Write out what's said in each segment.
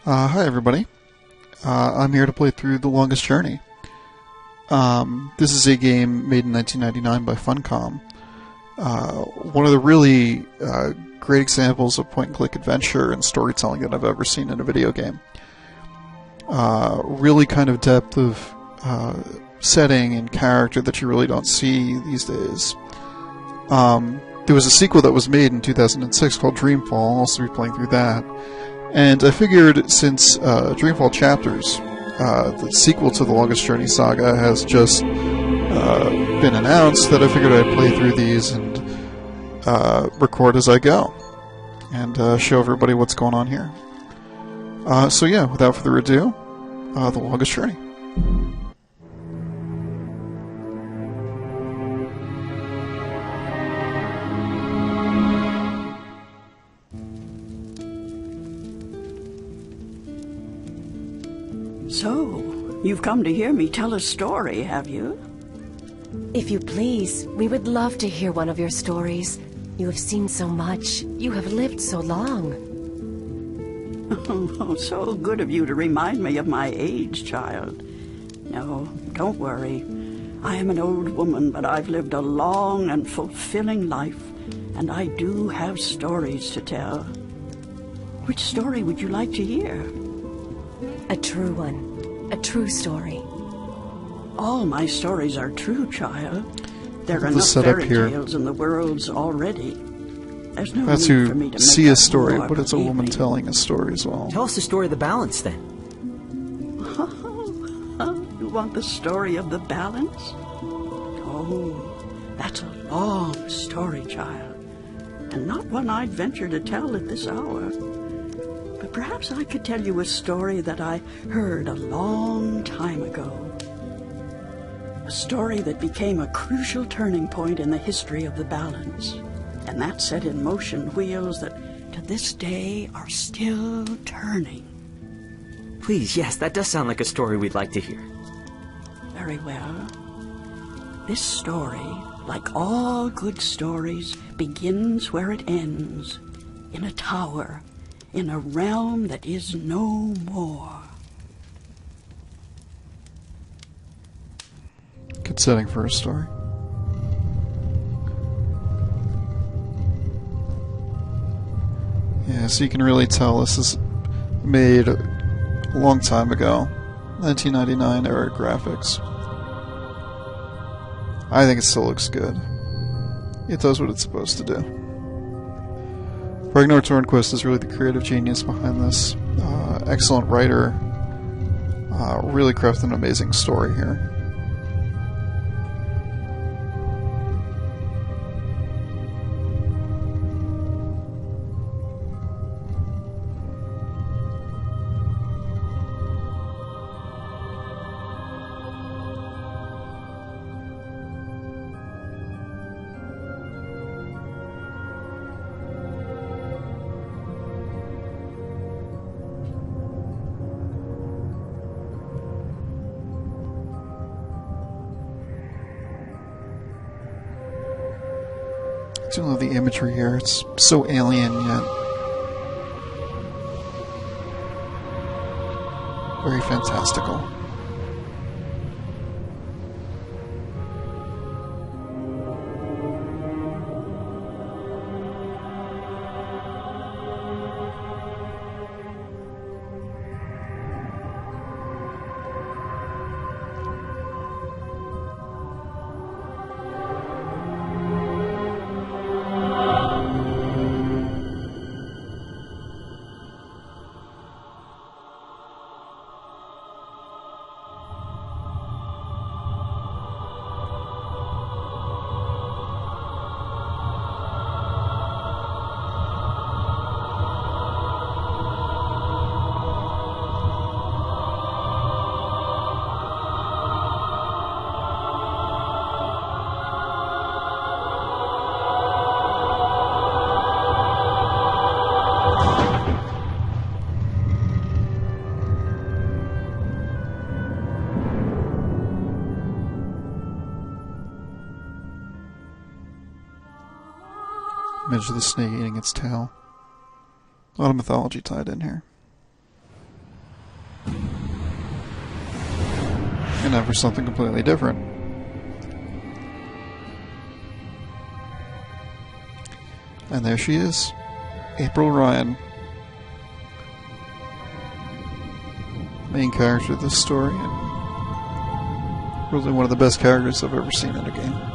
Hi everybody. I'm here to play through The Longest Journey. This is a game made in 1999 by Funcom. One of the really great examples of point-and-click adventure and storytelling that I've ever seen in a video game. Really kind of depth of setting and character that you really don't see these days. There was a sequel that was made in 2006 called Dreamfall. I'll also be playing through that. And I figured since Dreamfall Chapters, the sequel to the Longest Journey saga, has just been announced, that I figured I'd play through these and record as I go and show everybody what's going on here. So yeah, without further ado, The Longest Journey. So, you've come to hear me tell a story, have you? If you please, we would love to hear one of your stories. You have seen so much. You have lived so long. Oh, so good of you to remind me of my age, child. No, don't worry. I am an old woman, but I've lived a long and fulfilling life, and I do have stories to tell. Which story would you like to hear? A true one. A true story. All my stories are true, child. There are The enough setup fairy here. tales in the worlds already. There's no That's need for me to to see make a up story, more, but it's a believe woman me. telling a story as well. Tell us the story of the balance, then. You want the story of the balance? Oh, that's a long story, child, and not one I'd venture to tell at this hour. But perhaps I could tell you a story that I heard a long time ago. A story that became a crucial turning point in the history of the balance, and that set in motion wheels that to this day are still turning. Please, yes, that does sound like a story we'd like to hear. Very well. This story, like all good stories, begins where it ends, in a tower, in a realm that is no more. Good setting for a story. Yeah, so you can really tell this is made a long time ago. 1999 era graphics. I think it still looks good. It does what it's supposed to do. Ragnar Tornquist is really the creative genius behind this. Excellent writer. Really crafted an amazing story here. I do love the imagery here. It's so alien yet very fantastical. Image of the snake eating its tail. A lot of mythology tied in here. And now for something completely different. And there she is, April Ryan. Main character of this story, and really one of the best characters I've ever seen in a game.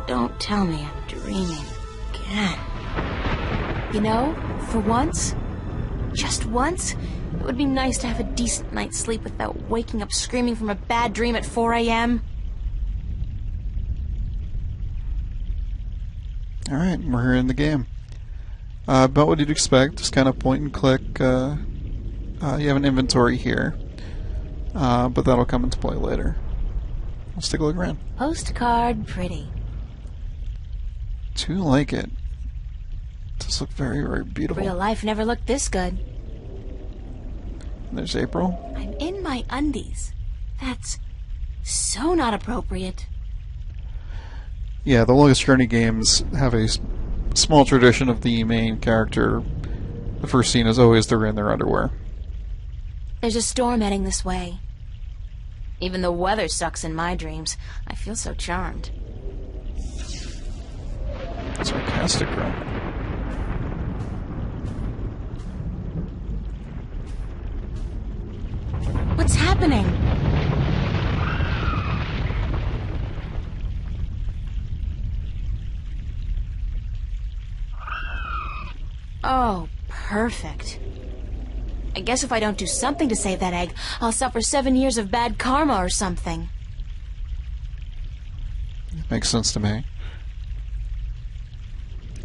Don't tell me I'm dreaming again. You know, for once, just once, it would be nice to have a decent night's sleep without waking up screaming from a bad dream at 4 a.m. Alright, we're here in the game. About what you'd expect, just kind of point and click. You have an inventory here, but that'll come into play later. Let's take a look around. Postcard pretty. Do like it. It does look very, very beautiful. Real life never looked this good. There's April. I'm in my undies. That's so not appropriate. Yeah, the Longest Journey games have a small tradition of the main character. The first scene is always they're in their underwear. There's a storm heading this way. Even the weather sucks in my dreams. I feel so charmed. Sarcastic, girl. What's happening? Oh, perfect. I guess if I don't do something to save that egg, I'll suffer 7 years of bad karma or something. Makes sense to me.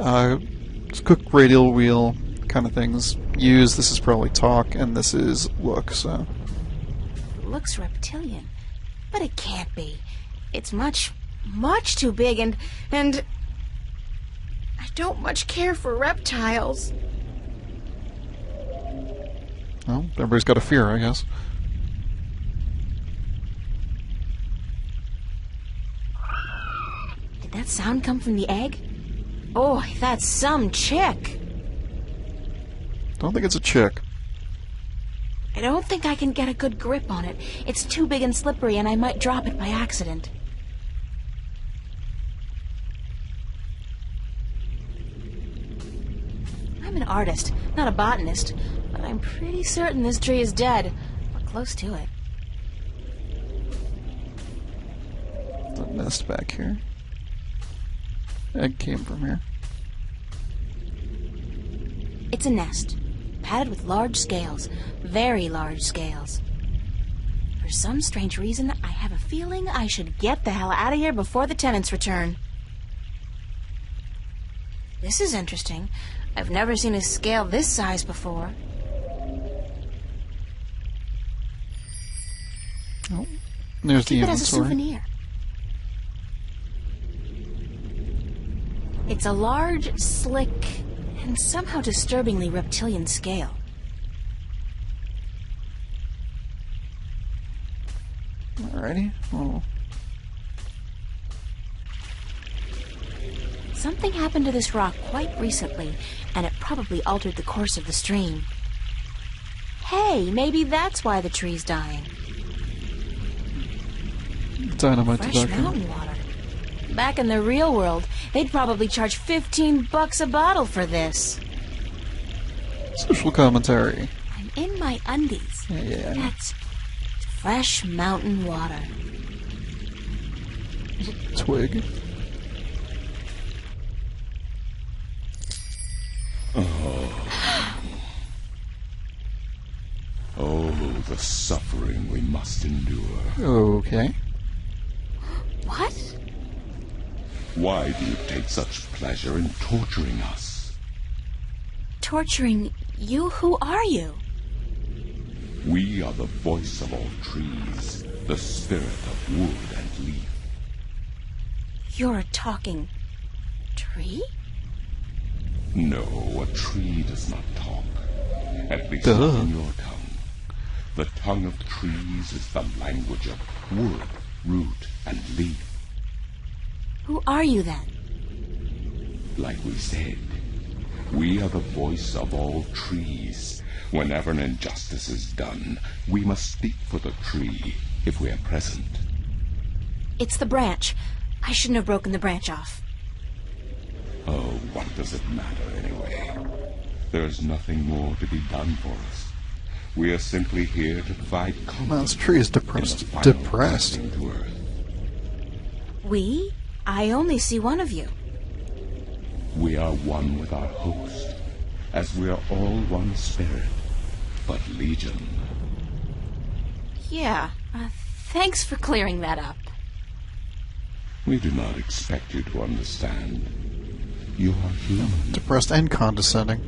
It's quick radial wheel kind of things. Use, this is probably talk, and this is look, so. It looks reptilian, but it can't be. It's much, much too big, and I don't much care for reptiles. Well, everybody's got a fear, I guess. Did that sound come from the egg? Oh, that's some chick. Don't think it's a chick. I don't think I can get a good grip on it. It's too big and slippery, and I might drop it by accident. I'm an artist, not a botanist, but I'm pretty certain this tree is dead, or close to it. The nest back here. Egg came from here. It's a nest, padded with large scales, very large scales. For some strange reason, I have a feeling I should get the hell out of here before the tenants return. This is interesting. I've never seen a scale this size before. Oh, there's the Keep it as a inventory. souvenir. It's a large, slick, and somehow disturbingly reptilian scale. Alrighty. Oh. Something happened to this rock quite recently, and it probably altered the course of the stream. Hey, maybe that's why the tree's dying. Dynamite Fresh deduction. mountain water. Back in the real world, they'd probably charge $15 a bottle for this. Social commentary. I'm in my undies. Yeah. That's fresh mountain water. Twig. Oh, the suffering we must endure. Okay. What? Why do you take such pleasure in torturing us? Torturing you? Who are you? We are the voice of all trees, the spirit of wood and leaf. You're a talking tree? No, a tree does not talk. At least Duh. not in your tongue. The tongue of trees is the language of wood, root, and leaf. Who are you then? Like we said, we are the voice of all trees. Whenever an injustice is done, we must speak for the tree if we are present. It's the branch. I shouldn't have broken the branch off. Oh, what does it matter anyway? There's nothing more to be done for us. We are simply here to provide comfort. Man, this tree is in the depressed. final Depressed. passing to Earth. We? I only see one of you. We are one with our host, as we are all one spirit, but legion. Yeah, thanks for clearing that up. We do not expect you to understand. You are human. Depressed and condescending.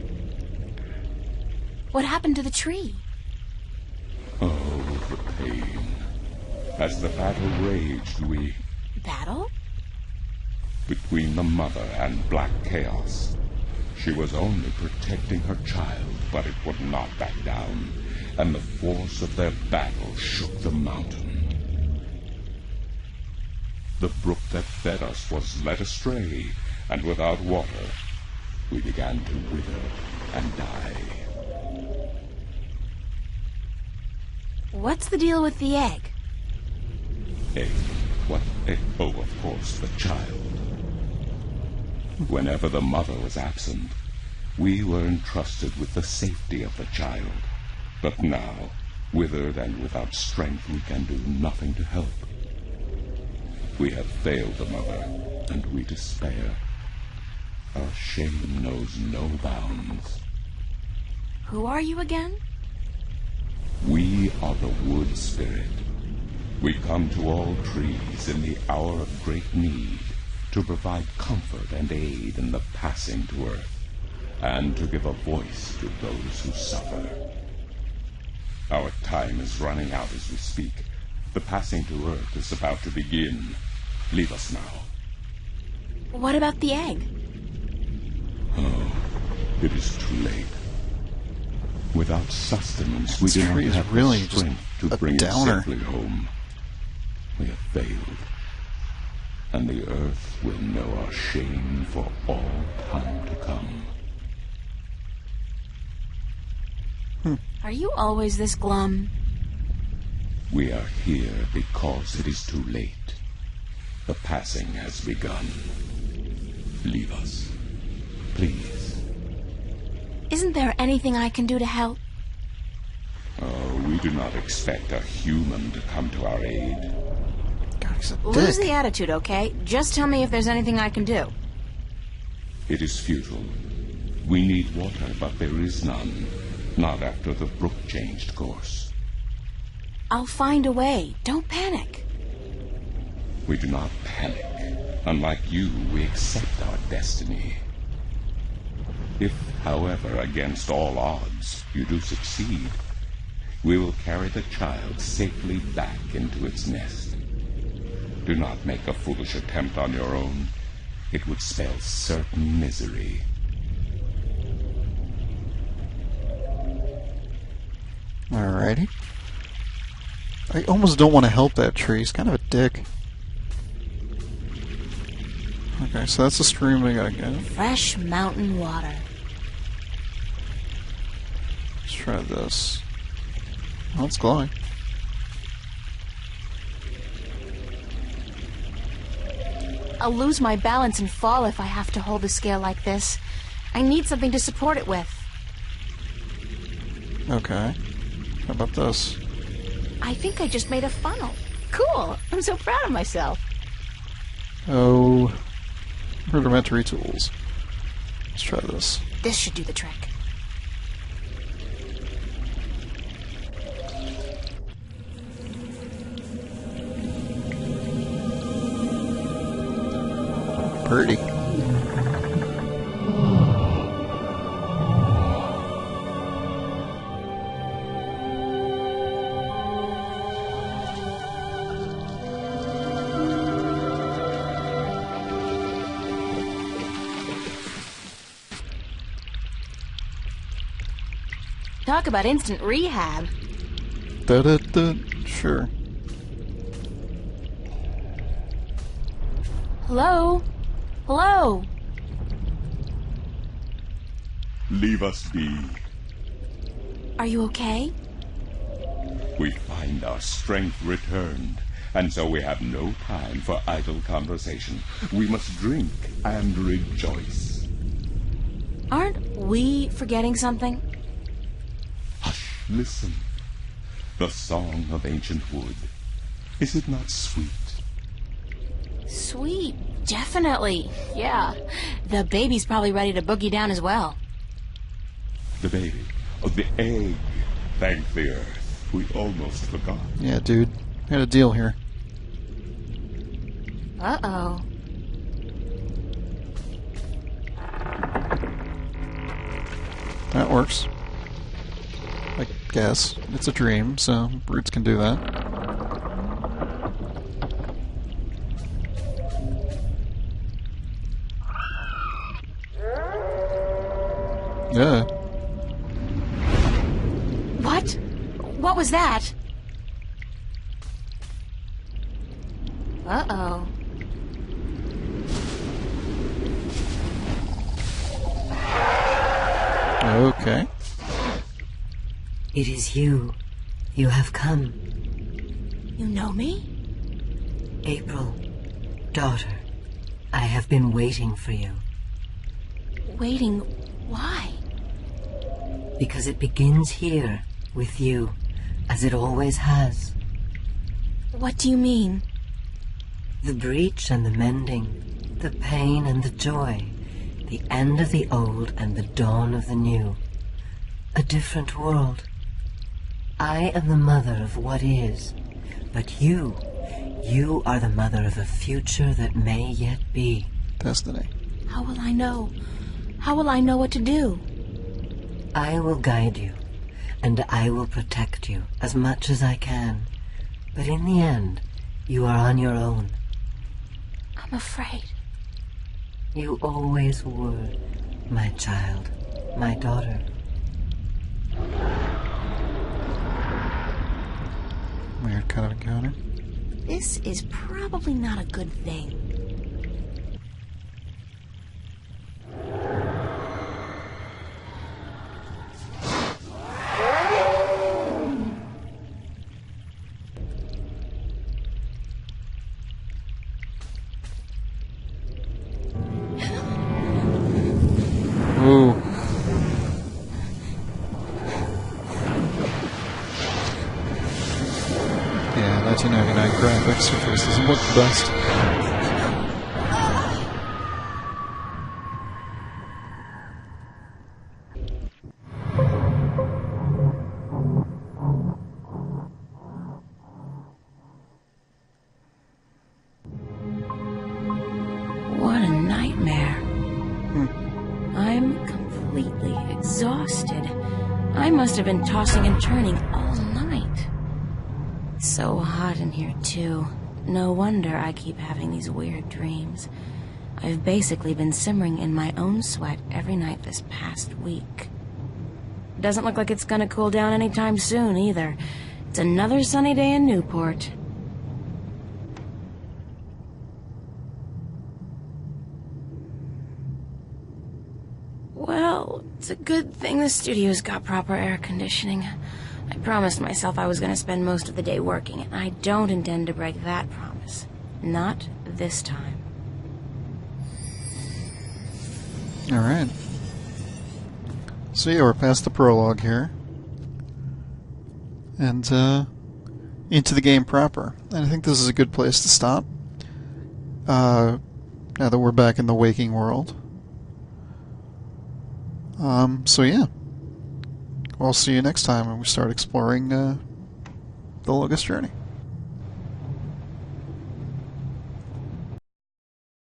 What happened to the tree? Oh, the pain. As the battle raged, we... Battle? Between the mother and Black Chaos. She was only protecting her child, but it would not back down, and the force of their battle shook the mountain. The brook that fed us was led astray, and without water, we began to wither and die. What's the deal with the egg? Egg? What egg? Oh, of course, the child. Whenever the mother was absent, we were entrusted with the safety of the child. But now, withered and without strength, we can do nothing to help. We have failed the mother, and we despair. Our shame knows no bounds. Who are you again? We are the wood spirit. We come to all trees in the hour of great need to provide comfort and aid in the passing to earth, and to give a voice to those who suffer. Our time is running out as we speak. The passing to earth is about to begin. Leave us now. What about the egg? Oh, it is too late. Without sustenance, we This do not tree is have really the just strength to a bring downer. it safely home. We have failed, and the earth will know our shame for all time to come. Are you always this glum? We are here because it is too late. The passing has begun. Leave us, please. Isn't there anything I can do to help? Oh, we do not expect a human to come to our aid. God, he's a Lose dick. the attitude, okay? Just tell me if there's anything I can do. It is futile. We need water, but there is none. Not after the brook changed course. I'll find a way. Don't panic. We do not panic. Unlike you, we accept our destiny. If, however, against all odds, you do succeed, we will carry the child safely back into its nest. Do not make a foolish attempt on your own. It would spell certain misery. Alrighty. I almost don't want to help that tree. He's kind of a dick. Okay, so that's the stream we gotta get. Fresh mountain water. Let's try this. Oh, it's glowing. I'll lose my balance and fall if I have to hold the scale like this. I need something to support it with. Okay. How about this? I think I just made a funnel. Cool. I'm so proud of myself. Oh. Rudimentary tools. Let's try this. This should do the trick. Pretty. Talk about instant rehab. Da-da-da. Sure. Hello? Hello? Leave us be. Are you okay? We find our strength returned, and so we have no time for idle conversation. We must drink and rejoice. Aren't we forgetting something? Hush, listen. The song of ancient wood. Is it not sweet? Sweet. Definitely. Yeah. The baby's probably ready to boogie down as well. The baby. Oh, the egg. Thank the earth. We almost forgot. Yeah, dude. We had a deal here. Uh-oh. That works. I guess. It's a dream, so brutes can do that. Yeah. What? What was that? Uh-oh. Okay. It is you. You have come. You know me? April, daughter, I have been waiting for you. Waiting. Why? Because it begins here, with you, as it always has. What do you mean? The breach and the mending, the pain and the joy, the end of the old and the dawn of the new. A different world. I am the mother of what is, but you are the mother of a future that may yet be. Destiny. How will I know? How will I know what to do? I will guide you, and I will protect you as much as I can. But in the end, you are on your own. I'm afraid. You always were, my child, my daughter. Weird kind of encounter. This is probably not a good thing. Ooh. Yeah, 1999 graphics, your face doesn't look the best. What a nightmare. I'm completely exhausted. I must have been tossing and turning all night. It's so hot in here, too. No wonder I keep having these weird dreams. I've basically been simmering in my own sweat every night this past week. Doesn't look like it's gonna cool down anytime soon, either. It's another sunny day in Newport. Well, it's a good thing the studio's got proper air conditioning. I promised myself I was going to spend most of the day working, and I don't intend to break that promise. Not this time. Alright. So yeah, we're past the prologue here. And, into the game proper. And I think this is a good place to stop. Now that we're back in the waking world. So yeah. We'll see you next time when we start exploring, the Longest Journey.